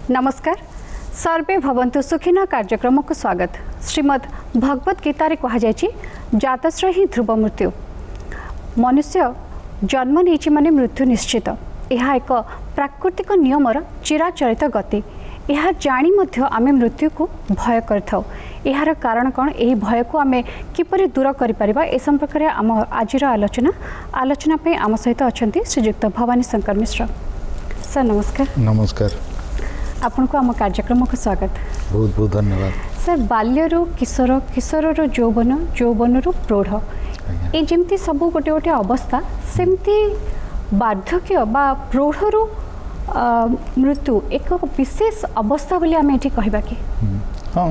नमस्कार सर्वे भवन्तु सुखिन कार्यक्रम को स्वागत। श्रीमद् भगवत गीता कहा जातश्र ही ध्रुव मृत्यु मनुष्य जन्म नहीं माने मृत्यु निश्चित। यह एक प्राकृतिक नियमर चिराचरित गति। यह जानी मध्य आमे मृत्यु को भय करथाउ। यार कारण कौन, यही भय को आमे किपरि दूर करि परिबा ए संपर्क में आम आज आलोचना पे आम सहित अच्छा श्रीयुक्त भवानी शंकर मिश्र। सर नमस्कार। नमस्कार। आपन को आम कार्यक्रम को स्वागत। बहुत बहुत धन्यवाद। सर बाल्यरू किशोर, किशोर यौवन, यौवन प्रौढ़ ये जमती सब गोटे गोटे अवस्था सेमती वार्धक्य बा प्रौढ़ मृत्यु एक विशेष अवस्था बोली आम ये कहबा कि हाँ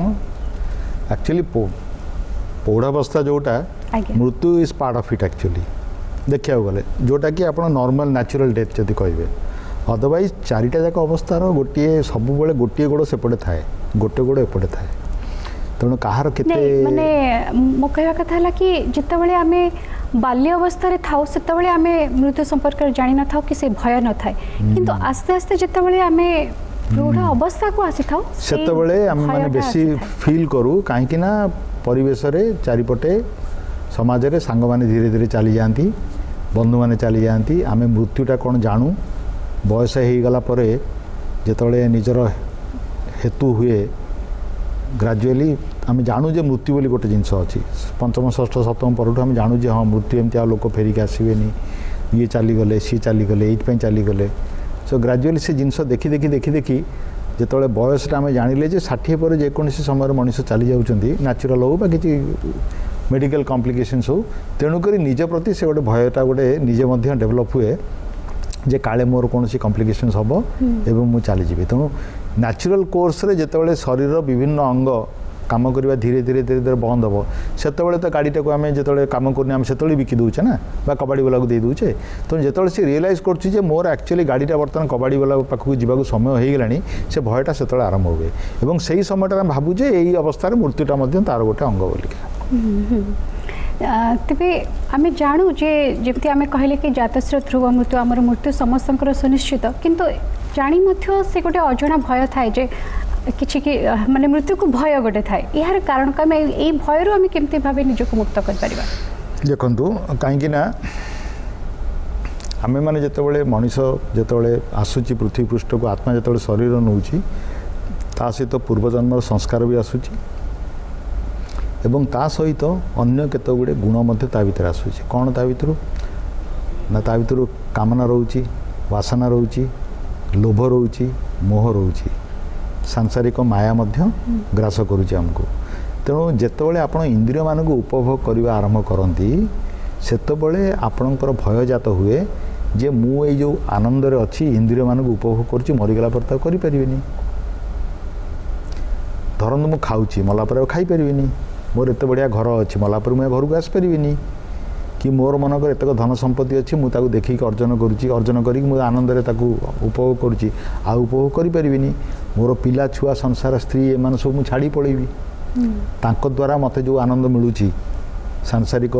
एक्चुअली पौढ़ावस्था जोटा मृत्यु is part of it. Actually देखा गले जोटा कि आप नॉर्मल नेचुरल डेथ जदि कहे अदरवाइज चारिटा जाक अवस्थार गोटे सब गोटे गोड़ सेपटे थाए, गोटे गोड़ एपटे थाए। तेणु कहार केते माने मो कहवा कथा है कि जितेबाला आम बाल्य अवस्था थाऊ से आम मृत्यु संपर्क जानी न था कि से भय न थाए, किंतु आस्ते आस्ते जितेबाला आम प्रौढ़ अवस्था को आसी था सेतेबाला आम माने बेसी फील करू कहीं ना परिवेश रे चारिपटे समाज रे सांग माने धीरे धीरे चली जाती, बंधु माने चली जाती। आम मृत्युटा कौन जानू बयस हो गला जिते निजर हेतु हुए ग्राजुअली आम जानू जे मृत्यु बोली गोटे जिनस अच्छी पंचम षष्ठ सप्तम पर आम जानू जे हाँ मृत्यु एमती लोक फेरिक आसबेनि, ये चलीगले सी चलीगले ये चलीगले। सो ग्राजुअली से जिनस देखी देखी देखी देखी जिते बयसटा आम जानिले जे 60 पर जेकोसी समय मनीष चली जाऊँगी नेचुरल हो बा कि मेडिकल कॉम्प्लिकेशंस हो, तेणुक निज प्रति से गोटे भयटा गोटे निजे डेभलप हुए जे काले मोर कौन कॉम्प्लिकेशंस हम एवं मुझे चलीजी। तेणु नेचुरल कोर्स रे जितेबाला शरीर विभिन्न अंग काम करवा धीरे धीरे धीरे धीरे बंद हम से तो गाड़ीटा को आम जो कम करनी से बिकी दूचे ना बा कबाड़ी वाला को दे दूचे। तो जो सी रियलाइज कर मोर एक्चुअली गाड़ीटा बर्तमान कबाड़ी वाला पाखक जावाक समय हो गलानी से भयटा से आरंभ हुए और से समय भावुचे यही अवस्था मृत्युटा तार गोटे अंग बोलिका। तेबे आम जानू जे जमी आम कहले कि जातश्र ध्रुव मृत्यु आमर मृत्यु समस्त सुनिश्चित, किंतु जानी मध्य से गोटे अजଣା भय थाए जे किछि कि माने मृत्यु को भय गोटे थाए। यार कारण का मैं ए भय रो आम केमते भाबे निजको मुक्त कर परिबा। देखंतु काहेकि ना आमे माने जेतेबेले मनीष जेतेबेले आसुची पृथ्वी पृष्ठ को आत्मा जेतेबेले शरीर नउची ता सहित पूर्व जन्मर संस्कार भी आसुची एवं ता सहित अन्य केत गुड़े गुण मध्य ता भीतर आसुची। कौन ता भीतर ना ता भीतर कामना रोची, वासना रोची, लोभ रोची, मोह रोची, सांसारिक माया मध्य ग्रास करुची हमको। तेणु जेतेबेले आपण इंद्रिय मानक उपभोग करने आरंभ करती सेतेबेले आपणकर भय जात हुए जे मु ए जो आनंद रे अच्छी इंद्रिय मानक उपभोग करुची मरीगला पर तो करि परिबेनी। धरन मु खाऊची मला पर खाई परिबेनी, मोर एत बढ़िया घर अच्छी मला पर मुझे घर को आसपारि कि मोर मनकर एतक धन संपत्ति अच्छी मुझे देखिक अर्जन करुँची, अर्जन करी मुझे आनंद उपभोग करुँची आ उपभोग करें। मोर पिला छुआ संसार स्त्री एम सब मुझे छाड़ी पलैबी तांको द्वारा मत जो आनंद मिलूँ सांसारिक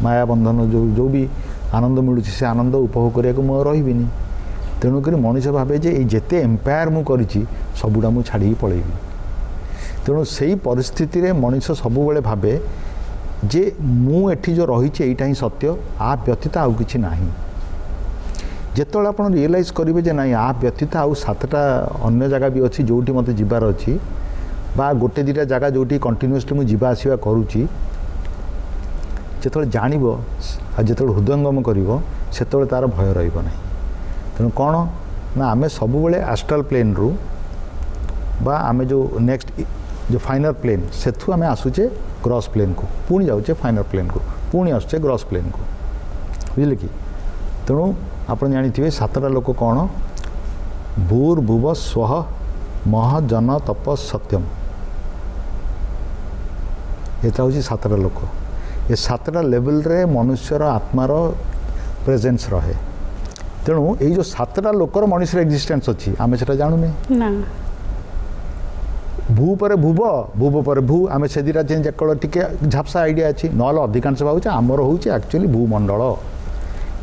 माया बंधन जो भी आनंद मिलूँ से आनंद उपभोग करने को मुझे रही। तेणुक मनीष भावे जे जेते एम्पायर मुझे सबुटा मुझे छाड़ी पलैबी। तेणु से परिस्थिति रे मनीष सबुबले भावे जे मु एठी जो रही यहीटा ही सत्य, आ व्यतीत आउ किछि नाही। जेतोळे आपण रियलाइज करिवे जे नाही आ व्यतीत आउ 7टा अन्य जगह भी अच्छी जोटी मते जिबार अच्छी बा गोटे 2टा जगह जोटी कंटिन्यूअसली मु जिबा आसीबा करूची, जेतोळे जानिबो आ जेतोळे हृदयंगम करिवो सेतोळे तार भय रहिबो नाही। तेणु कोन ना आमे सबुबले एस्ट्रल प्लेन रु बा आमे जो नेक्स्ट जो फाइनल प्लेन सेथु आमे आसुचे ग्रॉस प्लेन को पुणी जाऊे फाइनल प्लेन को पुणी आसुचे ग्रॉस प्लेन को बुझे कि। तेणु आप जानी 7टा लोक कौन भूर्भुव स्वः मह जन तप सत्यम एटा हूँ 7टा लोक। ये 7टा लेवल रे मनुष्यर आत्मार प्रेजेंस रहे। तेणु ये जो 7टा लोकर मनुष्य एक्जिस्टेंस अच्छी आम से जानू नहीं। भू पर भूव भूव पर भू आम से दुटा टी झापसा आइडिया अच्छी ना अधिकांश भाव आमर हूँ एक्चुअली भूमंडल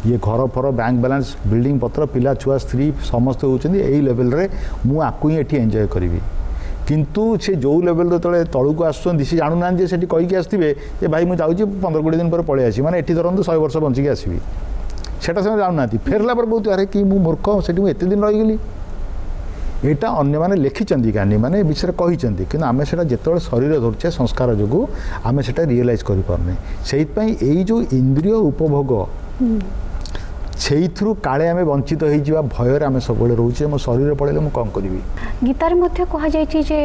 ये घर फर बैंक बैलेंस बिल्डिंग पत्र पिला छुआ स्त्री समस्त होती यही लेवल रे मुझे ही एटी एंजॉय करी किंतु से जो लेवल जो तलू आसुँच सी जानू ना से कहीकि आसवे भाई मुझे जाऊँगी 15-20 दिन पर पलि आसी मैंने धरत 100 वर्ष बंचिकी आसवि सेटा से जानू ना फेरला पर बहुत अरे कि मूर्ख से एत दिन रहीगली यहाँ अन्य मैंने लिखिं ज्ञानी मैंने विषय कहते कि आम से जो शरीर धरचे संस्कार जो आम से रियलाइज करें से जो इंद्रिय उपभोग से काले आम वंचित हो भयर आम सब रोचे मो शरीर पड़े मुझे कौन करी गीतार मध्य कहुचे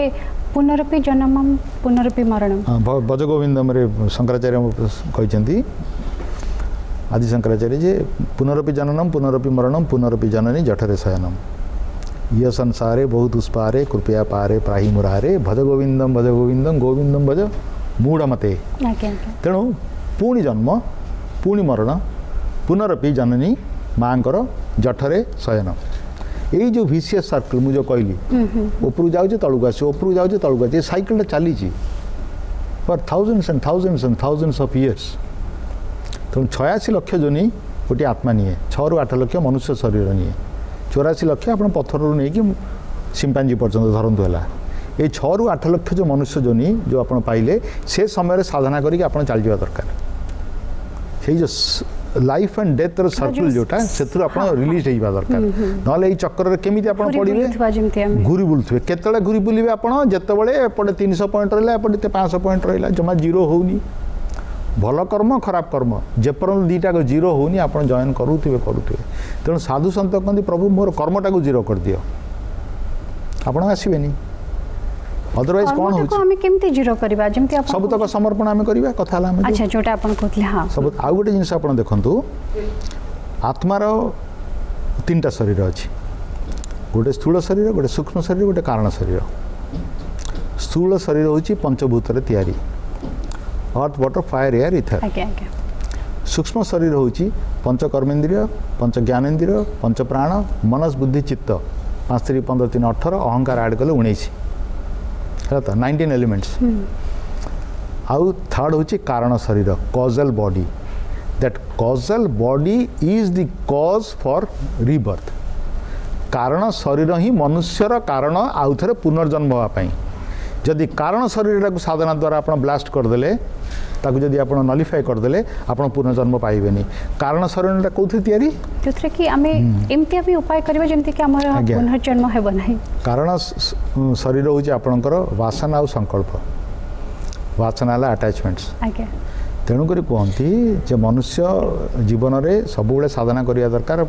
पुनरपि जन्मम पुनरपि मरणम भजगोविंदम शंकराचार्य कहते आदि शंकराचार्य जे पुनरपि जननम पुनरपि मरणम पुनरपि जननी जठरे शयनम यह संसारे बहुत दुष्पारे कृपया पारे प्राही मुरारे भज गोविंदम गोविंदम भज मूढ़मते तेणु पुणी जन्म पुणी मरण पुनरपि जननी माँकर जठरे शयन यही जो विशियस सर्कल मुझे कहली उपरू जाऊे तलू आस उपरू जाऊे तलू आस सैकल चली for thousands and thousands and thousands of years तेणु 86 लाख जोनि गोटे आत्मा निए 6 ରୁ 8 लाख मनुष्य शरीर निए 84 लाख आप पत्थर नहीं कि सिंपांजी पर्यटन धरतु है ये 6 ରୁ 8 लाख जो मनुष्य जोनि जो आप पाइले से समय साधना करके आप चल जावा दरकार से जो लाइफ एंड डेथ सर्कल जोटा से रिलीज होगा दरकार ना चक्कर केमी आप पड़े घूरी बुलुवे केतले घूरी बुलवे आप जितेबाला एपटे 300 पॉइंट रहा एपटे 500 पॉइंट रहा जमा जीरो होनी भल कर्म खराब कर्म जेपर्यंत दीटा जीरो होनी आप जॉइन करुवे तेणु साधु सन्त कहते प्रभु मोर कर्मटा को जीरो कर दियो आप आसबेनि अदरवाइज कौन हो जीरो करबा जेमति आप सब तक समर्पण आम करबा कथा हम अच्छा जोटा आपण कहतले हां सब आउ गोटे जिनस आप देखंतु आत्मार 3टा शरीर अछि गोटे स्थूल शरीर गोटे सूक्ष्म शरीर गोटे कारण शरीर स्थूल शरीर होची पंचभूत रे तैयारी earth water fire air ether सूक्ष्म शरीर होची पंच कर्मेंद्रिय पंच ज्ञानेन्द्रिय पंच प्राण मनस बुद्धि चित्त 5 3 15 3 18 अहंकार ऐड कले 19 है तो 19 एलिमेंट्स आउ थर्ड होची कारण शरीर causal body that causal body is the cause for rebirth कारण शरीर ही मनुष्यर कारण आउ थे पुनर्जन्म होगापाई जदि कारण शरीर को साधना द्वारा आप ब्लास्ट करदे ताकू जदि आप नलिफाई करदे आप पुनर्जन्म पाइबेनी कारण शरीर कौन तैयारी जोथरे कि आमे एमती भी उपाय करबे जेमती कि हमर पुनर्जन्म हेबो नाही कारण शरीर होची आपनकर वासना और संकल्प वासना ला अटैचमेंट्स आज्ञा तेणु करी कहती जे मनुष्य जीवन रे सब बेले साधना करिया दरकार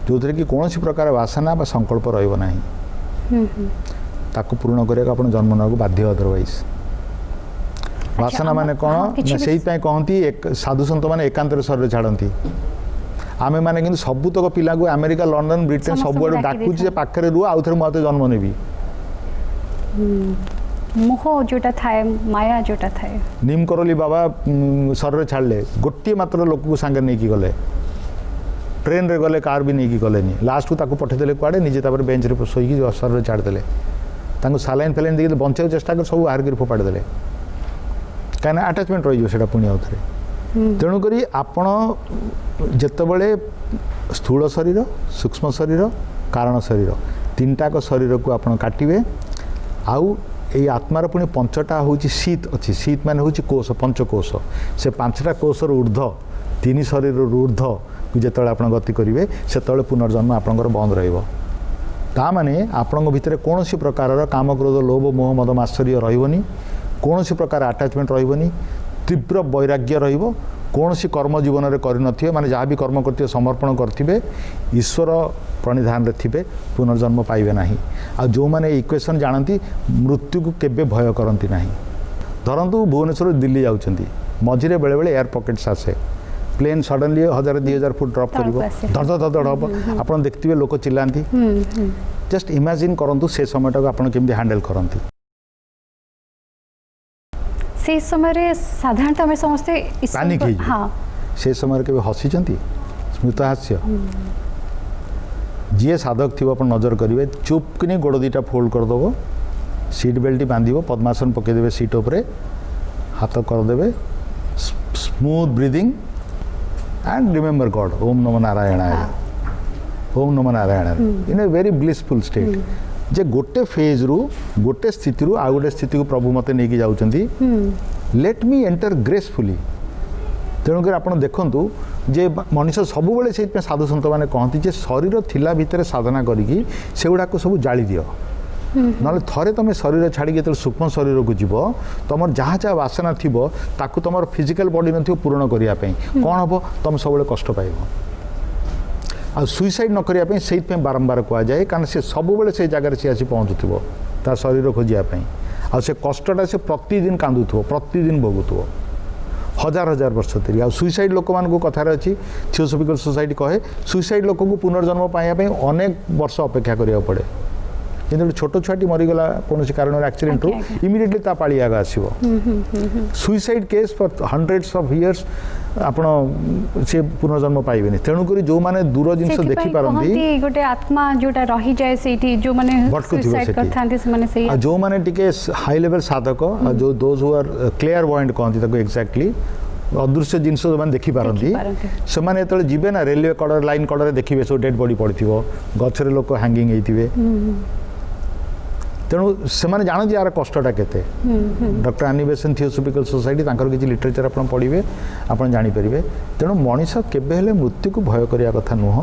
जो कि कौन प्रकार वासना बा संकल्प रहिबो नाही ताकू पूर्ण करने आप जन्म ना बाध्य अदरवाइज वासना माने कौन से कहती साधु सन्त मैंने एकांतर शरीर छाड़ती आमे माने कि सबुतक पिला को अमेरिका लंडन ब्रिटेन सब आड़े डाकुचे पाखे रुह आउ थे मुझे जन्म नेबी मोह जोटा थाए माया जोटा थाए निम करली बाबा शरीर छाड़ले गोटे मात्र लोक को सांगे नहीं गले ट्रेन रे गले कार भी नहीं गलेनी लास्ट को ताको पठेदेले कुआडे निजे बेंच रे शोईकी शरीर छाड़देले सालाइन फैलाइन देखिए बंचा चेष्टा कर सब बाहर कर फोपाड़ी देले कहीं आटाचमेंट रही है पुणी आउ थे तेणुक आपण जितेबले स्थूल शरीर सूक्ष्म शरीर कारण शरीर 3टाक शरीर को आप काटे आउ ये आत्मार पुणी 5टा हूँ शीत अच्छी शीत मान हूँ कोष पंचकोश से 5टा कोषर ऊर्ध 3 शरीर ऊर्ध जिते आप गति करेंगे से पुनर्जन्म आपंकर बंद रा माने आपण भितर कौन सी प्रकार काम क्रोध लोभ मोह मद मात्सर्य रही कौन सी प्रकार आटाचमेंट रही तीव्र वैराग्य कौन सी कर्म जीवन में कर माने जहाँ भी कर्म करते समर्पण करते ईश्वर प्रणिधान रे थे पुनर्जन्म पाइबे नहीं आ जो मैंने इक्वेशन जानती मृत्यु को केबे भय करती ना धरतु भुवनेश्वर दिल्ली जाऊँगी मझे बेले बेले एयर पॉकेट्स आसे प्लेन सडनली 1000-2000 फुट ड्रॉप कर धड़ धड़ धड़ हम आप देखते लोक चिल्लाती जस्ट इमेजिन करंतु से समय आप केमती हैंडल करती से समय साधारणतः आम समस्ते पैनिक हाँ से समय के हसीचंती स्मृत हास्य जी साधक थी आप नजर करेंगे चुप कि गोड़ 2टा फोल्ड करदेव सीट बेल्ट बांध पद्मासन पकईदे सीट उपरे हाथ करदे smooth breathing and remember God. Om Namo Narayana. Om Namo Narayana. In a very blissful state. जे गोटे फेज रु गोटे स्थिति रु आ गोटे स्थिति को प्रभु मते नहीं जाउचंदी लेट मी एंटर ग्रेसफुली तेणुक आप देखु जे मनुष्य सब बेले से साधु सन्त मैंने कहती जे शरीर थिला भितर साधना करी से गुड़ाक सब जाली दियो ना थे तुम शरीर छाड़ी जो सूक्ष्म शरीर को जीव तुम जहाँ जहाँ वासना थी ताकू तुम फिजिकल बॉडी न पूरण करने कौन हम तुम सब कष्ट पाइब आ सुइसाइड न करने से बारंबार कहुए कारण से सब बेले से जगह से आसी पहुँचुव ता शरीर खोजापी आ से कष्टा से प्रतिदिन कांदुव प्रतिदिन भोगुव हजार हजार वर्ष धरी आ सुइसाइड लोक मान कथार अच्छी थियोसॉफिकल सोसाइटी कहे सुइसाइड लोक को पुनर्जन्म पाइबा अनेक वर्ष अपेक्षा करा पड़े किंतु छोट छुआटी मरीगला कौन कारण एक्सीडेंट इमिडिएटली ता पाली आग आसो suicide case for hundreds of years आपण से पुनर्जन्म पाइबेनि तेणुक जो मैंने दूर जिनस देखि पारंती गोटे आत्मा जोटा रही जाए सेठी जो माने सुइसाइड करथांती से माने सही जो माने टिके हाई लेवल साधक जो those who are clear point कहती ताको एक्जेक्टली अदृश्य जिनस जो मैंने देखि पारंती से माने एतले जिबे ना रेलवे कड़र लाइन कड़र देखिबे सो डेड बॉडी पड़िथिबो गछरे लोक हैंगिंग हेतिबे तेणु से जानते यार कष्टा केते doctor Annie Besant theosophical society तांकर किसी लिटरेचर आप पढ़े आप जानीपर तेणु मनीष केबे हेले मृत्यु को भय करिया कथा नुह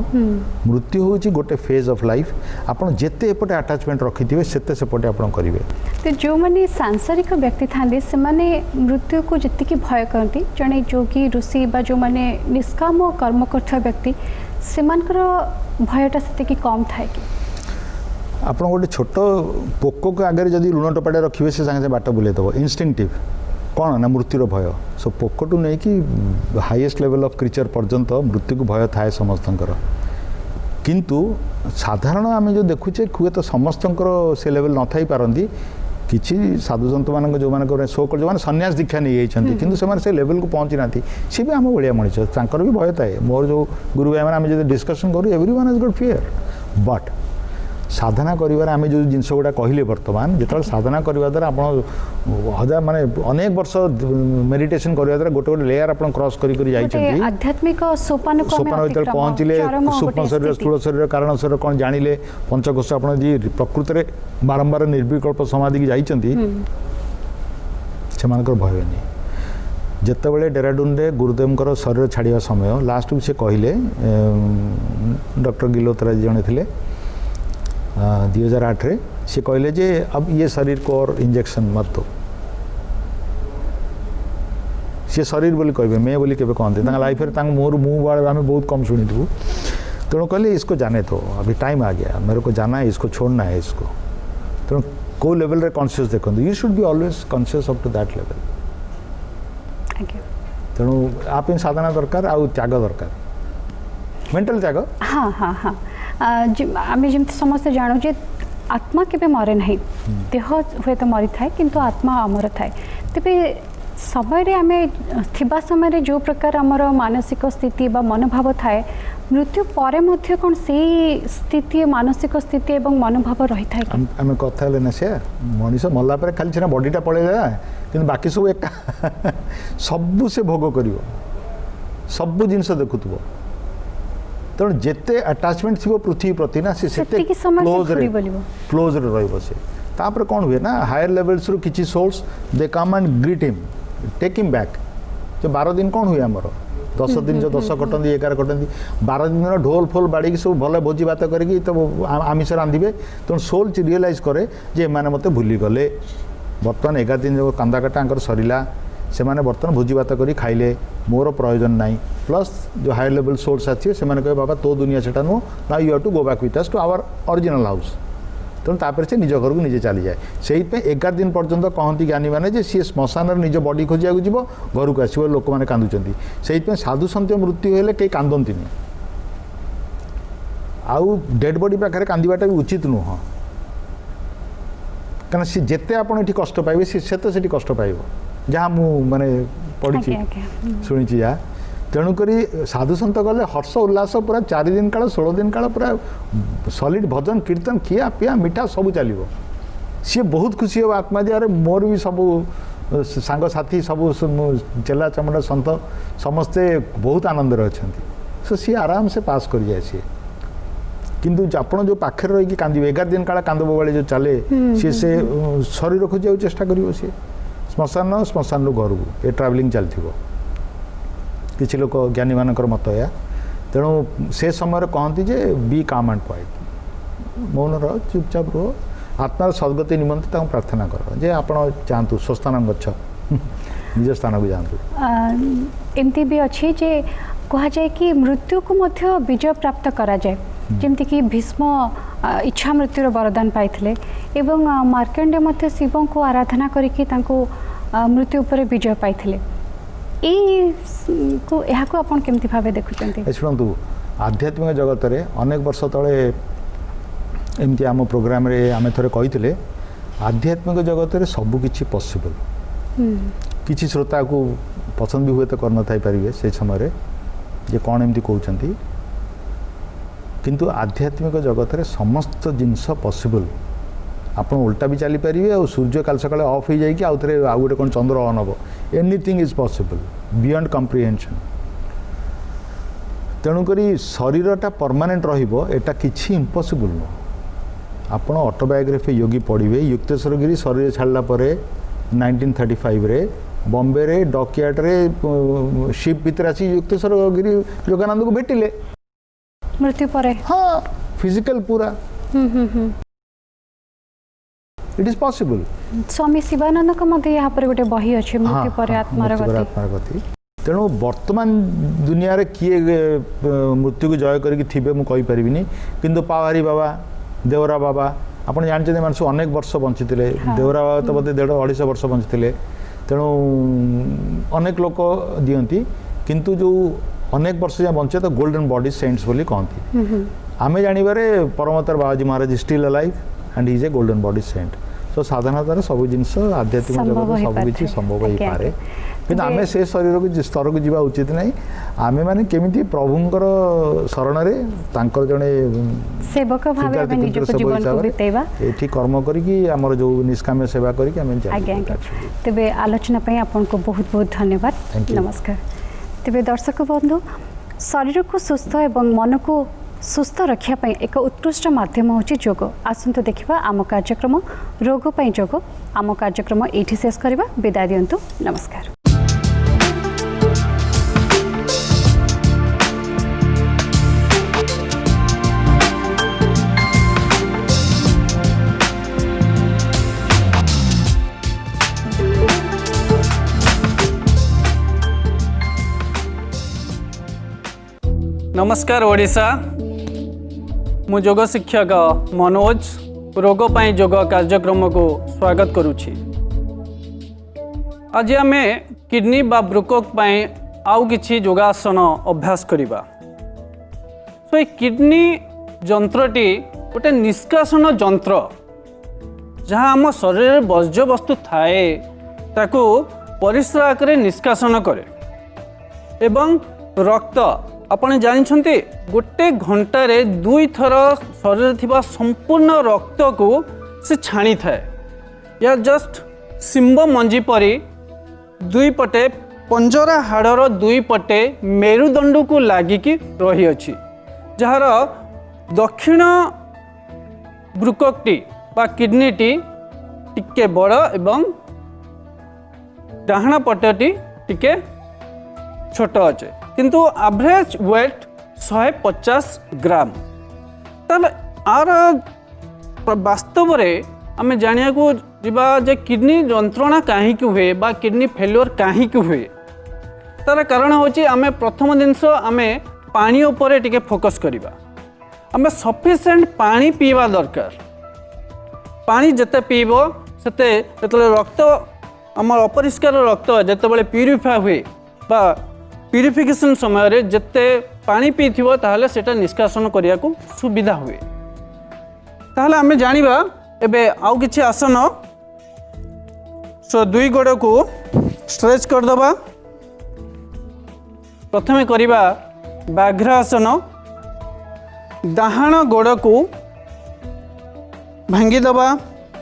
मृत्यु हूँ गोटे फेज ऑफ लाइफ आपड़ जिते एपटे अटैचमेंट रखिथे सेते सेपटे आप करेंगे तो जो मैंने सांसारिक व्यक्ति था से मृत्यु को जी भय करती जड़े जोगी ऋषि बा जो मैंने निष्काम कर्म कर व्यक्ति से भयटा से कम थाए कि आप गोटे छोट पोक को आगे जब लुण टोपाटे रखिए से सागे बाट बुलेदब इनस्टिंक्टिव कौन ना मृत्युर भय सो पोक टू नहीं कि हाईएस्ट लेवल ऑफ क्रिचर पर्यंत मृत्यु को भय थाए समस्तंकर किंतु साधारण आम जो देखुचे हुए तो समस्तंकर से लेवल न थाई पारंती किसी साधुसंत मान जो मैंने शो कर जो सन्यास दीक्षा नहीं जाती किंतु से लेवल को पहुँची ना सी भी आम भाया मनीष तांकर भी भय थाए मोर जो गुरु भाई मैंने जो डिस्कसन करूँ every one has got fear but साधना करिवार आमे जो जिनस गुड़ा कहले वर्तमान जो साधना करने द्वारा आप हजार माने अनेक वर्ष मेडिटेशन करने द्वारा गोटे गोटे लेयर आप क्रॉस कर आध्यात्मिक सोपान भर पहुँचले सूक्ष्म शरीर स्थूल शरीर कारण शरीर कौन जानिले पंचकोश आप प्रकृत में बारंबार निर्विकल्प समाधि की जाइछंती से भय नहीं जितेबाला डेराडून रे गुरुदेव शरीर छाड़ा समय लास्ट से कहले डॉक्टर गिलोत्रा जड़े थे 2008 रे से कहले जे अब ये शरीर को और इंजेक्शन मत दो से शरीर बोली कहे मैं बोली केबे कहते लाइफ में मोर मुँह बारे आम बहुत कम शुणी थी तेणु कहले इसको जाने तो अभी टाइम आ गया मेरे को जाना है इसको छोड़ना है इसको तेणु को लेवल रे कॉन्शियस देखो you should be always conscious up to that level तेणु आप साधना दरकार आ त्याग दरकार मेंटल त्याग हाँ हाँ हाँ आम जमी समस्ते जानू जे आत्मा के मरे ना देह हुए तो मरी थाए किंतु आत्मा अमर थाए तेरे समय आम थिबा समय जो प्रकार आमर मानसिक स्थिति बा मनोभाव थाए मृत्यु परे मध्य कौन से स्थिति मानसिक स्थिति एवं मनोभाव रही थाए आम कथा ना से मनीष मरला खाली सीना बॉडीटा पलैला कि बाकी सब एक सब से भोग कर सब जिनस देखुव तेणु जिते अटैचमेंट थी पृथ्वी प्रति ना से क्लोज रही कौन हुए ना हायर लेवल्स रु किसी souls they come and greet him take him back जो 12 दिन कौन हुए आमर 10 दिन जो 10 कटती 11 कटती 12 दिन ढोल फोल बाड़ी सब भल भोजी भात करके तो आमिष रांधे तेणु सोल रियलाइज करे जे एमाने मते भूली गले बर्तमान 11 दिन जो कांदा काटा सरला से माने बर्तमान भोजी भात करी खाइले मोर प्रयोजन नाई प्लस जो हायर लेवल सोर्स अच्छे से कहे बाबा तो दुनिया से नुह ना you have to go back with us to our original house तेणु तापर से निज घर को निजे चली जाए से 11 दिन पर्यंत कहती ज्ञानी मैंने सी श्मशान निज बॉडी खोजा जीव घर को आसो लोक मैंने कांदुंट से साधु सन्त मृत्यु हेले कई कांदती आउ डेड बॉडी पाखे कांदाटा भी उचित नुह कारण सी जिते आपड़ कष्ट पाइबे सी से कष्ट पाइब जहाँ मु माने पढ़ी शुणी जहाँ तेणुक साधु सन्त गले हर्ष उल्लास पूरा 4 दिन काल 16 दिन काल पूरा सॉलिड भजन कीर्तन खिया पिया मिठा सब चलो सी बहुत खुशी हो आत्मा जे अरे मोर भी सब सांग साथी सब चेला चमड़ा सन्त समस्ते बहुत आनंद अच्छा सो सी आराम से पास कर जाए सी किंतु आपण जो पाखे रही कांदे 11 दिन काला कांद बवाली जो चले सी से शरीर खोज चेष्टा कर सी श्मशान रू घर को ये ट्रावेलिंग चलती किसी लोक ज्ञानी मानकर मत या तेणु से समय कहती जे बी काम एंड क्वाइट मौन रह चुपचाप रुह आत्मार सद्गति निमंते प्रार्थना कर जे आप जातु स्वस्थान गच्छ निज स्थान को जातु एमती भी अच्छी जे कह जाए कि मृत्यु को मध्य विजय प्राप्त करा जाए जमती कि भीष्म इच्छा मृत्युर वरदान पाइथिले एवं मार्कंडे मध्य शिव को आराधना करिकि तांको मृत्यु उपर विजय पाइथिले को यहाँ को आपण केमती भावे देखुचंती शुणु आध्यात्मिक जगत रे अनेक वर्ष तले एमती आम प्रोग्राम रे आमे थरे कहिथिले आध्यात्मिक जगत रे सब किछि पॉसिबल किछि श्रोता को पसंद भी हुए तो कर न थाई परिबे से समय रे जे कोन एमती कहउचंती किंतु आध्यात्मिक जगत रे समस्त जिनस पॉसिबल आप उल्टा भी चली पारे और सूर्य काल सकाଳେ ऑफ हो जाए आउ थे आउ गोटे कौन चंद्र ऑन हम anything is possible beyond comprehension तेणुक शरीरटा परमानेंट रहा किसी इम्पॉसिबल नुह आप ऑटोबायोग्राफी योगी पढ़े युक्तेश्वर गिरी शरीर छाड़ला 1935 रे बॉम्बे रे डॉकयार्ड रे शिप भीतर आसी युक्तेश्वर गिरी योगानंद को भेटिले मृत्यु परे हाँ फिजिकल पूरा इट इज पॉसिबल स्वामी शिवानंद का मध्य यहाँ पर गोटे बही अच्छे मृत्यु पर आत्मार गति तेणु वर्तमान दुनिया रे किए मृत्यु को जय करके थिबे मु कहि परिबिनी किंतु पावारी बाबा देवरा बाबा आपण जानते मानस अनेक वर्ष बंचितिले देवरा बाबा तो बोधे 150-250 वर्ष बंचितिले तेणु अनेक लोक दियंती किंतु जो अनेक वर्ष जा बंचे तो गोल्डन बॉडी सेंट्स बोली कहती आमे जानिबारे परमतर Babaji Maharaj still alive and he is a golden body saint so साधारणतः सब जिनस आध्यात्मिक जगत सब किसी संभव हो पारे किंतु आमे से शरीर को स्तर को जीवा उचित नहीं आमे माने केमिति प्रभुंकर शरण रे तांकर जने सेवक भावे आमे निज जीवन को बितेबा एठी कर्म करी कि हमर जो निष्काम्य सेवा करी कि आमे आज्ञा तबे आलोचना पई आपन को बहुत बहुत धन्यवाद नमस्कार तबे दर्शक बंधु शरीर को सुस्थ एवं मन को सुस्थ रखा एक उत्कृष्ट माध्यम होची योग आसंतु देखिबा आम कार्यक्रम रोग पई योग आम कार्यक्रम एठी शेष करबा विदाय दियंतु नमस्कार। नमस्कार ओडिशा मु योग शिक्षक मनोज रोग पाई योग कार्यक्रम को स्वागत करुछि। आज आम किडनी बा ब्रुकोक पाई आउ किछि योगासन अभ्यास करिबा। तो ये किडनी जंत्रटी गोटे निष्कासन जंत्र जहाँ आम शरीर वर्ज्य वस्तु थाए ताकू परिस्रा आकारे निष्कासन करे एवं रक्त आपण जानते गोटे घंटारे 2 थर शरीर थिबा संपूर्ण रक्त को से छाणी थाए या जस्ट सिंब मंजी परी 2 पटे पंजरा हाड़र 2 पटे मेरुदंड को लागिकी रही अछि जार दक्षिण ब्रुककटी बा किडनीटी टिके बड़ एवं डाहाण पटटी टिके छोट अच्छे किंतु एवरेज वेट 150 ग्राम तब आर वास्तव में आम जानिया को जीवा जे किडनी जंत्रणा कहीं हुए बा किडनी फेल्योर कहीं हुए तार कारण होची आमे प्रथम जिनस आमे पानी उपरे टिके फोकस करिबा आमे सफिशिएंट पानी पीवा दरकार पानी जते पीबो सेते जेतले रक्त आम अपरिष्कार रक्त जेतेबेले प्यूरिफाई हुए बा प्यूरिफिकेशन समय रे जते पानी पीथिबो ताहले सेटा निष्कासन करिया को सुविधा हुए ताहले आमे जानिबा एबे आउ किछि आसन सो 2 गोड़ को स्ट्रेच कर दबा प्रथमे करिबा व्याघ्र आसन डाहाण गोड़ को भांगी दबा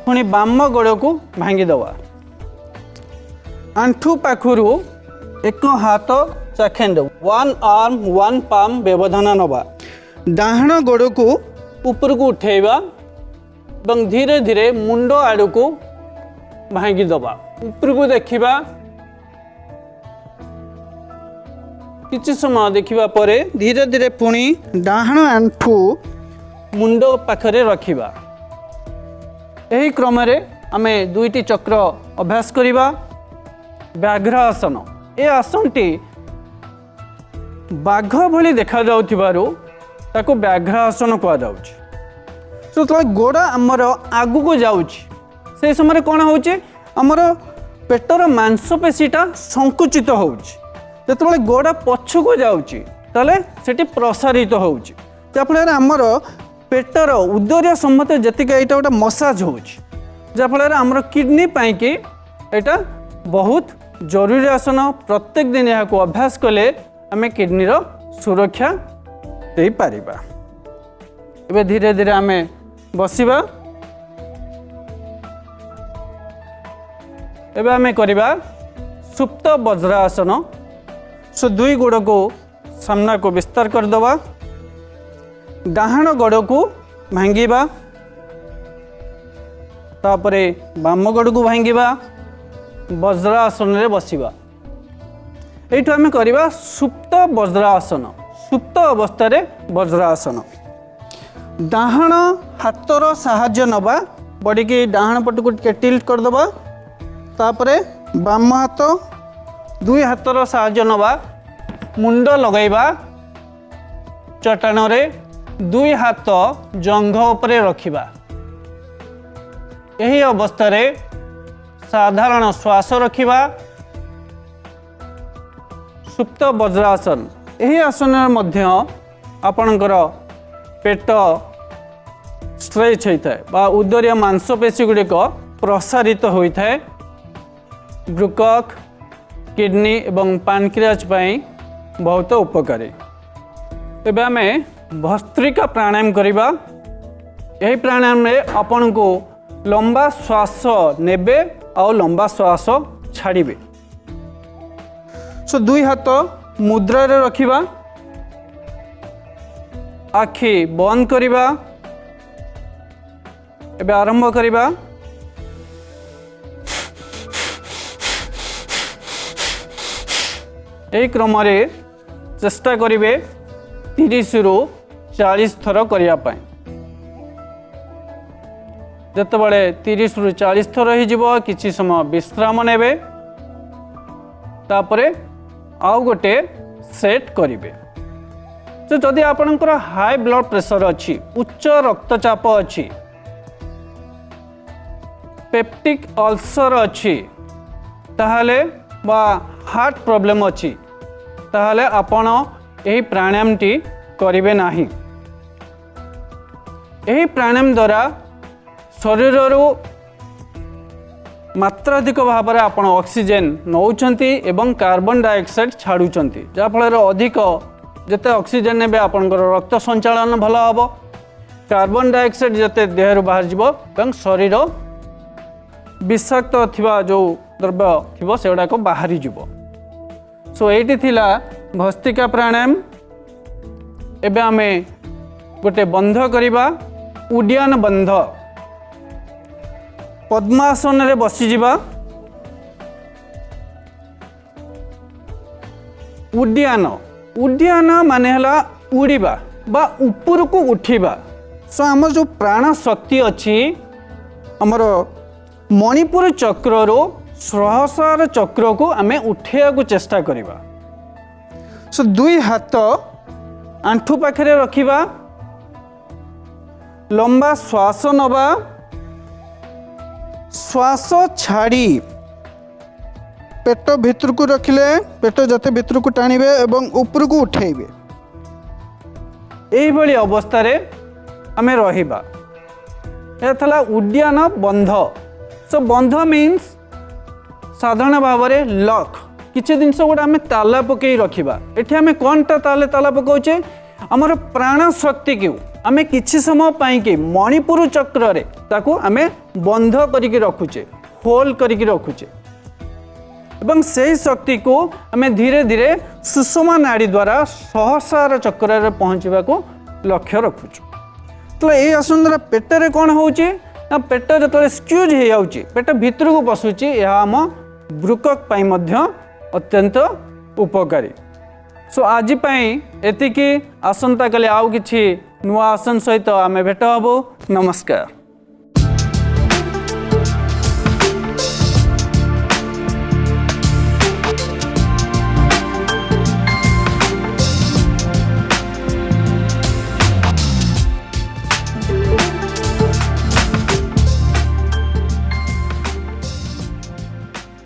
पुणी बाम गोड़ को भांगी दबा आंठू पाखुरु एक हाथ चाखेंड 1 आर्म 1 पाम व्यवधान नवा डाहाण गोड़ को ऊपर को उठेबा और धीरे धीरे मुंड आड़ को भांगी दबा ऊपर को देखिबा किछि समय देखिबा परे धीरे धीरे पुणी डाहाण आंठू मुंड पाखरे रखिबा एही क्रम रे आमे दुईटी चक्र अभ्यास करिबा व्याघ्र आसन ए आसनटी बाघ भली देखा जाउथिबारु ताको व्याघ्र आसन कहा जाउछि तो गोड़ा आमर आगु को जाउछि से समय कौन होउछि आमर पेटर मांसपेशीटा संकुचित होउछि जेतेबेले गोड़ा पछु को जाउछि तले सेठी प्रसारित होउछि जाफଳରେ आमर पेटर उदर सम्बत जतिक एटा गोटे मसाज होउछि जाफଳରେ आमर किडनी पाई कि एटा बहुत जरूरी आसन प्रत्येक दिन यहाँ को अभ्यास कले आम किडनी सुरक्षा दे पारिबा एबे धीरे धीरे आम बसिबा एबे आम करिबा सुप्त वज्रासन सो दुई गोड़ को सामना को विस्तार कर दवा डाहाण गोड़ को भांगिबा तापरे बाम गोड़ को भांगिबा वज्रासन रे बसिबा एठो आम करिबा सुप्त वज्रासन सुप्त अवस्था रे वज्रासन डाहाण हाथर साहाय्य नबा बॉडी की डाहाण पट को टिल्ट कर दबा तापरे बाम हाथ दुई हाथर साहाय्य नबा मुंड लगाइबा चट्टान रे दुई हाथ जंघ उपरे रखिबा यही अवस्था रे साधारण श्वास रखिबा सुप्त वज्रासन यही आसन मध्य आपणकर पेट स्ट्रेच होता है बा उदरीय मांसपेशी गुड़िक प्रसारित होता है ब्रुकक किडनी एवं पानक्रियाज पाई बहुत उपकारी एबे आमे भस्त्रिका प्राणायाम करिबा यही प्राणायाम रे आपन को लंबा श्वास नेबे और लंबा श्वास छाड़िबे सो दुई हाथ मुद्रा रे रखिबा आखि बंद करिबा एबे आरंभ करिबा एक क्रम रे चेष्टा करिवे 30 रु 40 थर करिया पाए जतबले 30 रु 40 थर ही जीवो किछि समय विश्राम नेबे तापरे आउ गोटे सेट करिवे तो जदि आपनकर हाई ब्लड प्रेशर अच्छी उच्च रक्तचाप अच्छी पेप्टिक अल्सर अच्छी ताहले बा हार्ट प्रॉब्लम अच्छी ताहले आपण यही प्राणायाम टी करिवे नाही यही प्राणायाम द्वारा शरीर मात्राधिक भाव में आपण ऑक्सीजन नौचंती एवं कार्बन डाइऑक्साइड छाड़ुचंती जा फल अधिक जिते ऑक्सीजन ने आपंकर रक्त संचालन भल हम कार्बन डाइऑक्साइड जिते देह बाहर जीव शरीर विषाक्त थिबा जो द्रव्य थिबो सेगुड़ाक बाहरी जीव सो एटी थिला भस्त्रिका प्राणायाम एबे आमे गोटे बंध करिबा उड्डयन बंध पद्मासन रे बसी जीवा उड्डयन उड्डयन माने हला उड़ीबा बा ऊपर को उठीबा सो हमर जो प्राण शक्ति अच्छी हमर मणिपुर चक्र रो सहस्रार चक्र को आमे उठेया को चेष्टा करिबा सो दुई हाथ आंठू पाखरे रखिबा लंबा श्वास नबा श्वास छाड़ी पेट भितर को रखिले पेट जते भितर को टाणिबे एवं ऊपर को उठेइबे एही भली अवस्था रे आमे रहिबा ए थला उड्डयन बंध सो बंध मीन्स साधारण भाव में लक किसी जिनस गोटे आम ताला पकई रखा एटी आम कौन ताला पकाउचे आमर प्राण शक्ति को आम किसी समय पाई मणिपुर चक्र रे ताकू आम बंध करके रखुचे होल करके रखुचे ଏବଂ ସେହି ଶକ୍ତିକୁ ଆମେ ଧୀରେ ଧୀରେ ସୁଷମା ନାଡ଼ି ଦ୍ୱାରା ସହସାର ଚକ୍ରରେ ପହଞ୍ଚିବାକୁ ଲକ୍ଷ୍ୟ ରଖୁଛୁ। ତ ଏଇ ଆସନ ଦ୍ୱାରା ପେଟରେ କ'ଣ ହେଉଛି ନା ପେଟ ଯେତେବେଳେ ସ୍କ୍ୟୁଜ୍ ହେଇଯାଉଛି ପେଟ ଭିତରକୁ ପଶୁଛି ଏହା ଆମ ବୃକକ୍ ପାଇଁ ମଧ୍ୟ ଅତ୍ୟନ୍ତ ଉପକାରୀ। ସୋ ଆଜି ପାଇଁ ଏତିକି। ଆସନ୍ତାକାଲି ଆଉ କିଛି ନୂଆ ଆସନ ସହିତ ଆମେ ଭେଟ ହେବୁ। ନମସ୍କାର।